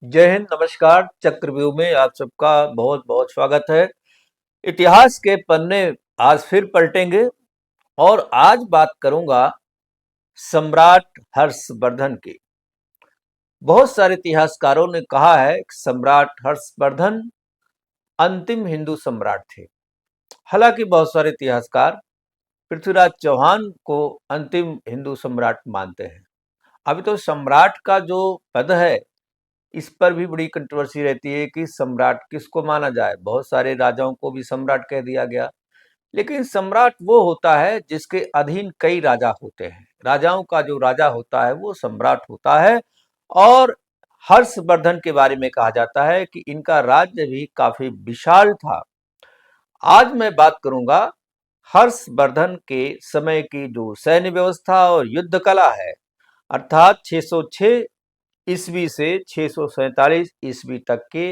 जय हिंद, नमस्कार। चक्रव्यूह में आप सबका बहुत बहुत स्वागत है। इतिहास के पन्ने आज फिर पलटेंगे और आज बात करूंगा सम्राट हर्षवर्धन की। बहुत सारे इतिहासकारों ने कहा है कि सम्राट हर्षवर्धन अंतिम हिंदू सम्राट थे। हालांकि बहुत सारे इतिहासकार पृथ्वीराज चौहान को अंतिम हिंदू सम्राट मानते हैं। अभी तो सम्राट का जो पद है इस पर भी बड़ी कंट्रोवर्सी रहती है कि सम्राट किसको माना जाए। बहुत सारे राजाओं को भी सम्राट कह दिया गया, लेकिन सम्राट वो होता है जिसके अधीन कई राजा होते हैं। राजाओं का जो राजा होता है वो सम्राट होता है। और हर्षवर्धन के बारे में कहा जाता है कि इनका राज्य भी काफी विशाल था। आज मैं बात करूंगा हर्षवर्धन के समय की जो सैन्य व्यवस्था और युद्ध कला है, अर्थात 606 ईस्वी से 647 ईस्वी तक के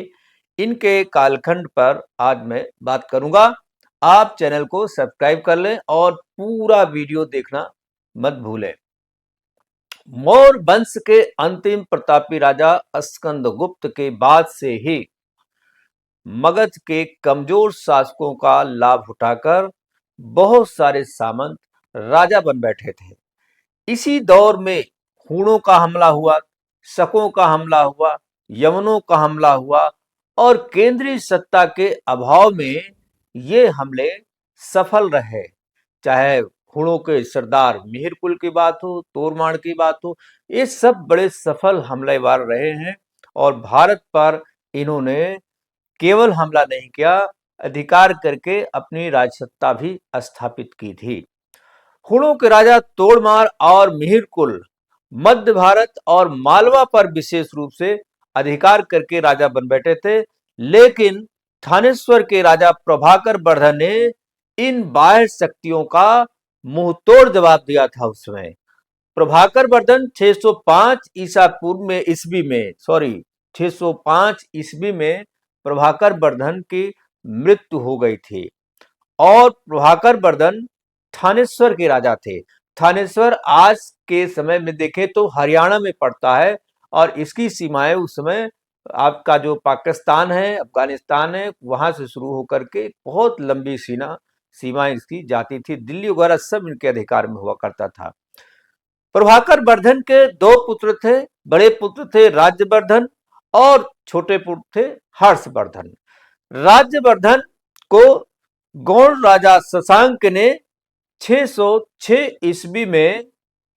इनके कालखंड पर आज मैं बात करूंगा। आप चैनल को सब्सक्राइब कर लें और पूरा वीडियो देखना मत भूलें। मौर्य वंश के अंतिम प्रतापी राजा स्कंदगुप्त के बाद से ही मगध के कमजोर शासकों का लाभ उठाकर बहुत सारे सामंत राजा बन बैठे थे। इसी दौर में हूणों का हमला हुआ, शकों का हमला हुआ, यवनों का हमला हुआ और केंद्रीय सत्ता के अभाव में ये हमले सफल रहे। चाहे हूणों के सरदार मिहिरकुल की बात हो, तोरमाण की बात हो, ये सब बड़े सफल हमलेवार रहे हैं और भारत पर इन्होंने केवल हमला नहीं किया, अधिकार करके अपनी राजसत्ता भी स्थापित की थी। हूणों के राजा तोड़मार और मिहिरकुल मध्य भारत और मालवा पर विशेष रूप से अधिकार करके राजा बन बैठे थे, लेकिन थानेश्वर के राजा प्रभाकर वर्धन ने इन बाह्य शक्तियों का मुंह तोड़ जवाब दिया था। उस समय प्रभाकर वर्धन 605 ईस्वी में प्रभाकर वर्धन की मृत्यु हो गई थी और प्रभाकर वर्धन थानेश्वर के राजा थे। थानेश्वर आज के समय में देखें तो हरियाणा में पड़ता है और इसकी सीमाएं उस समय आपका जो पाकिस्तान है, अफगानिस्तान है, वहां से शुरू होकर के बहुत लंबी सीमाएं इसकी जाती थी। दिल्ली वगैरह सब इनके अधिकार में हुआ करता था। प्रभाकर वर्धन के दो पुत्र थे। बड़े पुत्र थे राज्यवर्धन और छोटे पुत्र थे हर्षवर्धन। राज्यवर्धन को गौड़ राजा शशांक ने 606 ईस्वी में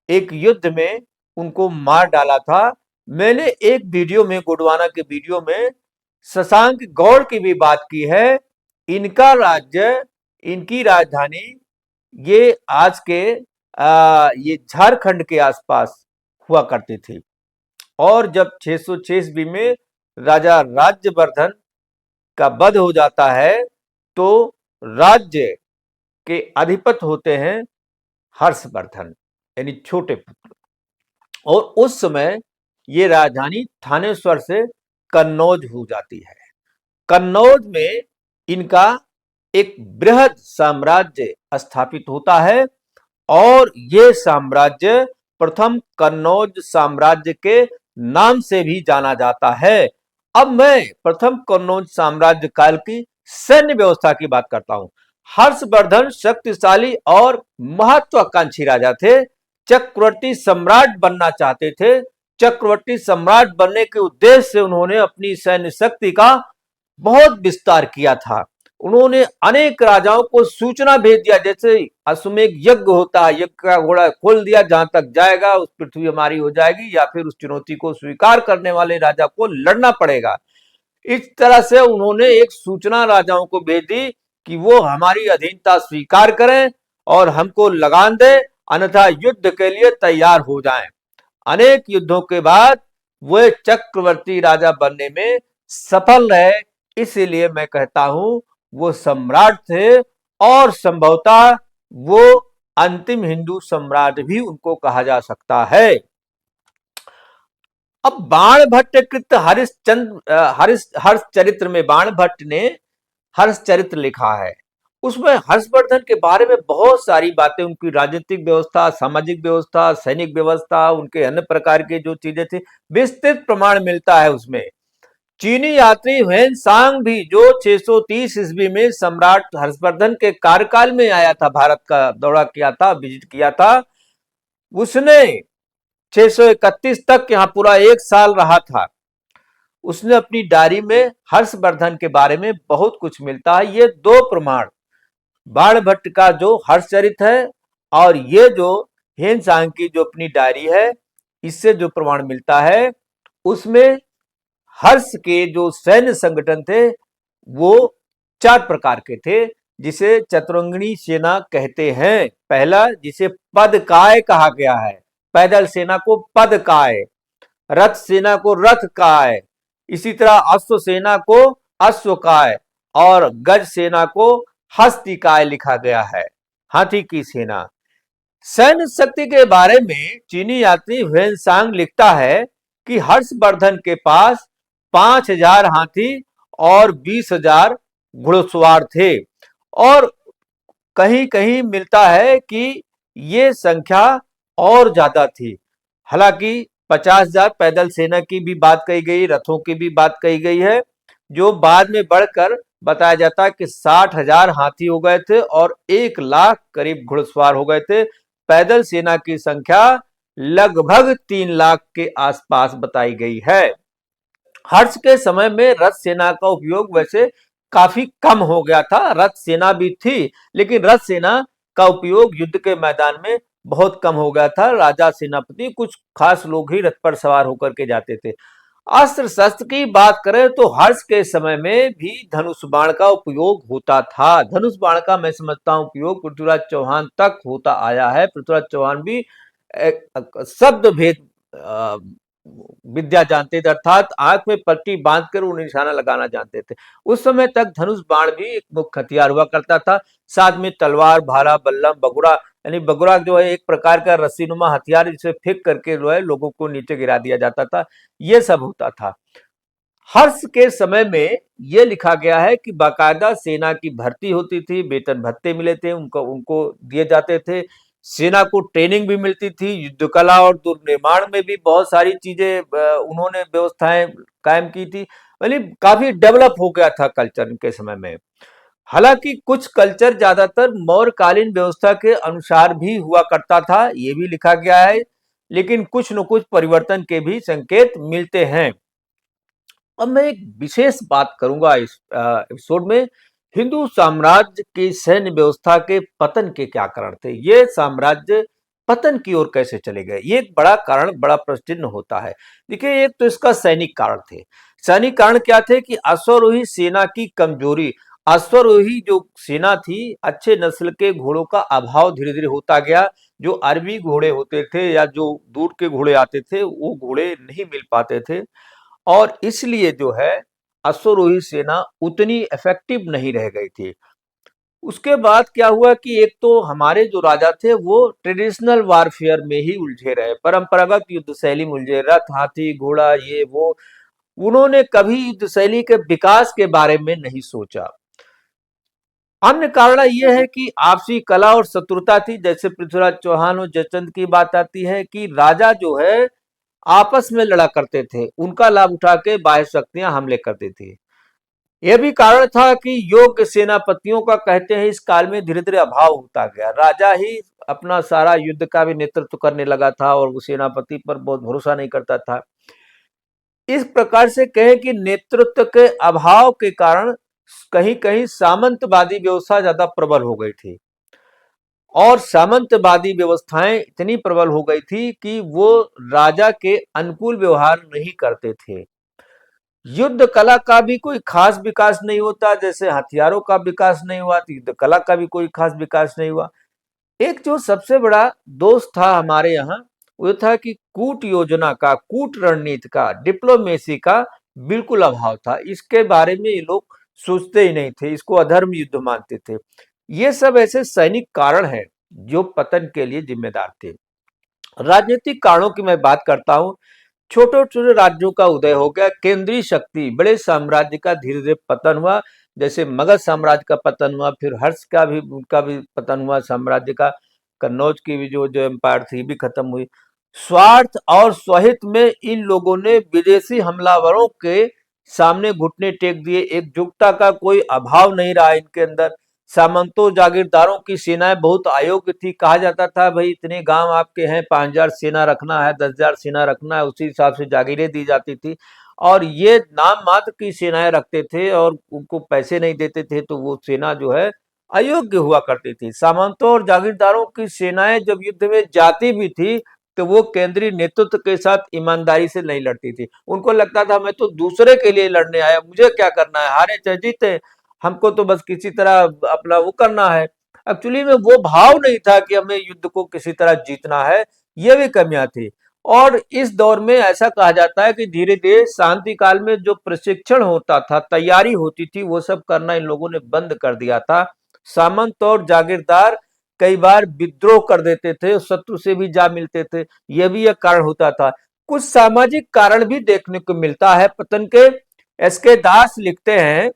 एक युद्ध में उनको मार डाला था। मैंने एक वीडियो में, गोंडवाना के वीडियो में, शशांक गौड़ की भी बात की है। इनका राज्य, इनकी राजधानी ये आज के ये झारखंड के आसपास हुआ करती थी। और जब 606 ईस्वी में राजा राज्यवर्धन का वध हो जाता है तो राज्य के अधिपति होते हैं हर्षवर्धन, यानी छोटे पुत्र। और उस समय ये राजधानी थानेश्वर से कन्नौज हो जाती है। कन्नौज में इनका एक बृहद साम्राज्य स्थापित होता है और ये साम्राज्य प्रथम कन्नौज साम्राज्य के नाम से भी जाना जाता है। अब मैं प्रथम कन्नौज साम्राज्य काल की सैन्य व्यवस्था की बात करता हूं। हर्षवर्धन शक्तिशाली और महत्वाकांक्षी राजा थे। चक्रवर्ती सम्राट बनना चाहते थे। चक्रवर्ती सम्राट बनने के उद्देश्य से उन्होंने अपनी सैन्य शक्ति का बहुत विस्तार किया था। उन्होंने अनेक राजाओं को सूचना भेज दिया, जैसे अश्वमेध यज्ञ होता है, यज्ञ का घोड़ा खोल दिया, जहां तक जाएगा उस पृथ्वी हमारी हो जाएगी, या फिर उस चुनौती को स्वीकार करने वाले राजा को लड़ना पड़ेगा। इस तरह से उन्होंने एक सूचना राजाओं को भेज दी कि वो हमारी अधीनता स्वीकार करें और हमको लगान दे, अन्यथा युद्ध के लिए तैयार हो जाएं। अनेक युद्धों के बाद वे चक्रवर्ती राजा बनने में सफल रहे। इसीलिए मैं कहता हूं वो सम्राट थे और संभवतः वो अंतिम हिंदू सम्राट भी उनको कहा जा सकता है। अब बाणभट्ट हर्षचरित्र में बाणभट्ट ने हर्षचरित्र लिखा है। उसमें हर्षवर्धन के बारे में बहुत सारी बातें, उनकी राजनीतिक व्यवस्था, सामाजिक व्यवस्था, सैनिक व्यवस्था, उनके अन्य प्रकार के जो चीजें थी, विस्तृत प्रमाण मिलता है उसमें। चीनी यात्री ह्वेन सांग भी जो 630 ईस्वी में सम्राट हर्षवर्धन के कार्यकाल में आया था, भारत का दौरा किया था, विजिट किया था, उसने 631 तक यहाँ पूरा एक साल रहा था। उसने अपनी डायरी में हर्षवर्धन के बारे में बहुत कुछ मिलता है। ये दो प्रमाण, बाणभट्ट का जो हर्षचरित है और ये जो ह्वेन सांग की जो अपनी डायरी है, इससे जो प्रमाण मिलता है उसमें हर्ष के जो सैन्य संगठन थे वो 4 प्रकार के थे, जिसे चतुरंगिणी सेना कहते हैं। पहला, जिसे पदकाय कहा गया है, पैदल सेना को पदकाय, रथ सेना को रथकाय, इसी तरह अश्व सेना को अश्वकाय और गज सेना को हस्तिकाय लिखा गया है, हाथी की सेना। सैन्य शक्ति के बारे में चीनी यात्री ह्वेन सांग लिखता है कि हर्षवर्धन के पास 5000 हाथी और 20,000 घुड़सवार थे, और कहीं कहीं मिलता है कि ये संख्या और ज्यादा थी। हालांकि 50,000 पैदल सेना की भी बात कही गई, रथों की भी बात कही गई है, जो बाद में बढ़कर बताया जाता है कि 60,000 हाथी हो गए थे और 1 लाख करीब घुड़सवार हो गए थे। पैदल सेना की संख्या लगभग 3 लाख के आसपास बताई गई है। हर्ष के समय में रथ सेना का उपयोग वैसे काफी कम हो गया था। रथ सेना भी थी, लेकिन रथ सेना का उपयोग युद्ध के मैदान में बहुत कम हो गया था। राजा, सेनापति, कुछ खास लोग ही रथ पर सवार होकर के जाते थे। अस्त्र शस्त्र की बात करें तो हर्ष के समय में भी धनुष बाण का उपयोग होता था। धनुष बाण का मैं समझता हूं उपयोग पृथ्वीराज चौहान तक होता आया है। पृथ्वीराज चौहान भी शब्द भेद विद्या जानते थे, अर्थात आंख में पट्टी बांधकर वो निशाना लगाना जानते थे। उस समय तक धनुष बाण भी एक मुख्य हथियार हुआ करता था। साथ में तलवार, भाला, बल्लम, बगुड़ा, यानी बगुड़ा जो है एक प्रकार का रस्सीनुमा हथियार, जिसे फेंक करके जो है लोगों को नीचे गिरा दिया जाता था, ये सब होता था। हर्ष के समय में यह लिखा गया है कि बाकायदा सेना की भर्ती होती थी, वेतन भत्ते मिले थे, उनको उनको दिए जाते थे, सेना को ट्रेनिंग भी मिलती थी, युद्ध कला और दुर्निर्माण में भी बहुत सारी चीजें उन्होंने व्यवस्थाएं कायम की थी। मतलब काफी डेवलप हो गया था कल्चर के समय में। हालांकि कुछ कल्चर ज्यादातर मौर्यकालीन व्यवस्था के अनुसार भी हुआ करता था, ये भी लिखा गया है, लेकिन कुछ न कुछ परिवर्तन के भी संकेत मिलते हैं। अब मैं एक विशेष बात करूंगा इस एपिसोड में, हिंदू साम्राज्य की सैन्य व्यवस्था के पतन के क्या कारण थे। ये साम्राज्य पतन की ओर कैसे चले गए, ये एक बड़ा कारण, बड़ा प्रश्न चिन्ह होता है। देखिए, एक तो इसका सैनिक कारण थे। सैनिक कारण क्या थे कि अश्वारोही सेना की कमजोरी, अश्वारोही जो सेना थी, अच्छे नस्ल के घोड़ों का अभाव धीरे धीरे होता गया। जो अरबी घोड़े होते थे या जो दूर के घोड़े आते थे, वो घोड़े नहीं मिल पाते थे, और इसलिए जो है अश्वरोही सेना उतनी इफेक्टिव नहीं रह गई थी। उसके बाद क्या हुआ कि एक तो हमारे जो राजा थे वो ट्रेडिशनल वारफेयर में ही उलझे रहे, परंपरागत युद्ध शैली में उलझे, रथ, हाथी, घोड़ा, ये वो। उन्होंने कभी युद्ध शैली के विकास के बारे में नहीं सोचा। अन्य कारण यह है कि आपसी कला और शत्रुता थी। जैसे पृथ्वीराज चौहान और जयचंद की बात आती है कि राजा जो है आपस में लड़ा करते थे, उनका लाभ उठा के बाह्य शक्तियां हमले करती थी। यह भी कारण था कि योग्य सेनापतियों का, कहते हैं, इस काल में धीरे धीरे अभाव होता गया। राजा ही अपना सारा युद्ध का भी नेतृत्व करने लगा था और वो सेनापति पर बहुत भरोसा नहीं करता था। इस प्रकार से कहें कि नेतृत्व के अभाव के कारण कहीं कहीं सामंतवादी व्यवस्था ज्यादा प्रबल हो गई थी, और सामंतवादी व्यवस्थाएं इतनी प्रबल हो गई थी कि वो राजा के अनुकूल व्यवहार नहीं करते थे। युद्ध कला का भी कोई खास विकास नहीं होता, जैसे हथियारों का विकास नहीं हुआ, तो युद्ध कला का भी कोई खास विकास नहीं हुआ। एक जो सबसे बड़ा दोष था हमारे यहाँ, वो था कि कूट योजना का, कूट रणनीति का, डिप्लोमेसी का बिल्कुल अभाव था। इसके बारे में ये लोग सोचते ही नहीं थे, इसको अधर्म युद्ध मानते थे। ये सब ऐसे सैनिक कारण हैं जो पतन के लिए जिम्मेदार थे। राजनीतिक कारणों की मैं बात करता हूं। छोटे छोटे राज्यों का उदय हो गया, केंद्रीय शक्ति, बड़े साम्राज्य का धीरे धीरे पतन हुआ। जैसे मगध साम्राज्य का पतन हुआ, फिर हर्ष का भी, उनका भी पतन हुआ साम्राज्य का। कन्नौज की भी जो जो एम्पायर थी भी खत्म हुई। स्वार्थ और स्वहित में इन लोगों ने विदेशी हमलावरों के सामने घुटने टेक दिए, एकजुटता का कोई अभाव नहीं रहा इनके अंदर। सामंतों जागीरदारों की सेनाएं बहुत अयोग्य थी, कहा जाता था भाई इतने गांव आपके हैं, 5,000 सेना रखना है, 10,000 सेना रखना है, उसी हिसाब से जागीरें दी जाती थी। और ये नाम मात्र की सेनाएं रखते थे और उनको पैसे नहीं देते थे, तो वो सेना जो है अयोग्य हुआ करती थी। सामंतों और जागीरदारों की सेनाएं जब युद्ध में जाती भी थी तो वो केंद्रीय नेतृत्व के साथ ईमानदारी से नहीं लड़ती थी। उनको लगता था मैं तो दूसरे के लिए लड़ने आया, मुझे क्या करना है, हारे चाहे जीते, हमको तो बस किसी तरह अपना वो करना है। एक्चुअली में वो भाव नहीं था कि हमें युद्ध को किसी तरह जीतना है, ये भी कमियां थी। और इस दौर में ऐसा कहा जाता है कि धीरे धीरे शांति काल में जो प्रशिक्षण होता था, तैयारी होती थी, वो सब करना इन लोगों ने बंद कर दिया था। सामंत और जागीरदार कई बार विद्रोह कर देते थे, शत्रु से भी जा मिलते थे, यह भी एक कारण होता था। कुछ सामाजिक कारण भी देखने को मिलता है पतन के। एस के दास लिखते हैं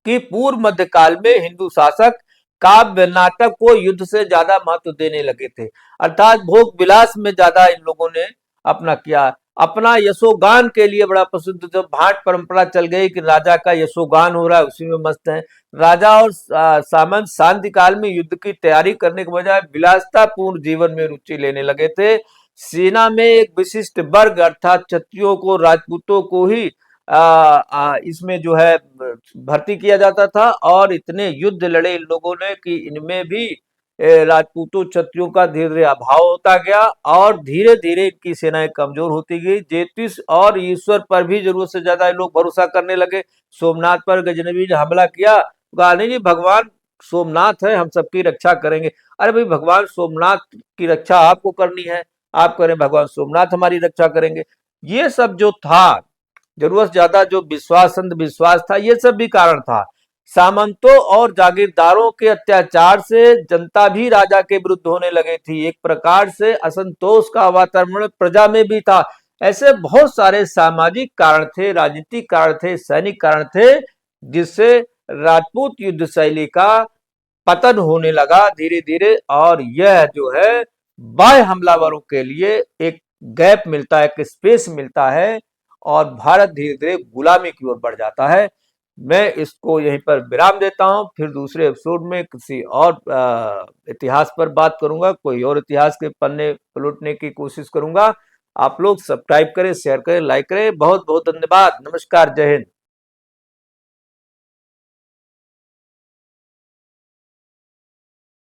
कि पूर्व मध्यकाल में हिंदू शासक काव्य नाटक को युद्ध से ज्यादा महत्व देने लगे थे, अर्थात भोग विलास में ज्यादा इन लोगों ने अपना किया। अपना यशोगान के लिए बड़ा प्रसिद्ध, जब भाट परंपरा चल गई कि राजा का यशोगान हो रहा है, उसी में मस्त है। राजा और सामंत शांति काल में युद्ध की तैयारी करने के बजाय विलासता पूर्ण जीवन में रुचि लेने लगे थे। सेना में एक विशिष्ट वर्ग अर्थात क्षत्रियों को, राजपूतों को ही इसमें जो है भर्ती किया जाता था, और इतने युद्ध लड़े इन लोगों ने कि इनमें भी राजपूतों क्षत्रियों का धीरे धीरे अभाव होता गया और धीरे धीरे इनकी सेनाएं कमजोर होती गई। ज्योतिष और ईश्वर पर भी जरूरत से ज्यादा इन लोग भरोसा करने लगे। सोमनाथ पर गजनवी ने हमला किया, कहा नहीं जी भगवान सोमनाथ है, हम सबकी रक्षा करेंगे। अरे भाई भगवान सोमनाथ की रक्षा आपको करनी है, आप करें, भगवान सोमनाथ हमारी रक्षा करेंगे। ये सब जो था, जरूरत से ज्यादा जो विश्वास अंधविश्वास था, ये सब भी कारण था। सामंतों और जागीरदारों के अत्याचार से जनता भी राजा के विरुद्ध होने लगी थी। एक प्रकार से असंतोष का वातावरण प्रजा में भी था। ऐसे बहुत सारे सामाजिक कारण थे, राजनीतिक कारण थे, सैनिक कारण थे, जिससे राजपूत युद्ध शैली का पतन होने लगा धीरे धीरे। और यह जो है बाह्य हमलावरों के लिए एक गैप मिलता है, एक स्पेस मिलता है, और भारत धीरे धीरे गुलामी की ओर बढ़ जाता है। मैं इसको यहीं पर विराम देता हूं, फिर दूसरे एपिसोड में किसी और इतिहास पर बात करूंगा, कोई और इतिहास के पन्ने पलटने की कोशिश करूंगा। आप लोग सब्सक्राइब करें, शेयर करें, लाइक करें। बहुत बहुत धन्यवाद। नमस्कार, जय हिंद।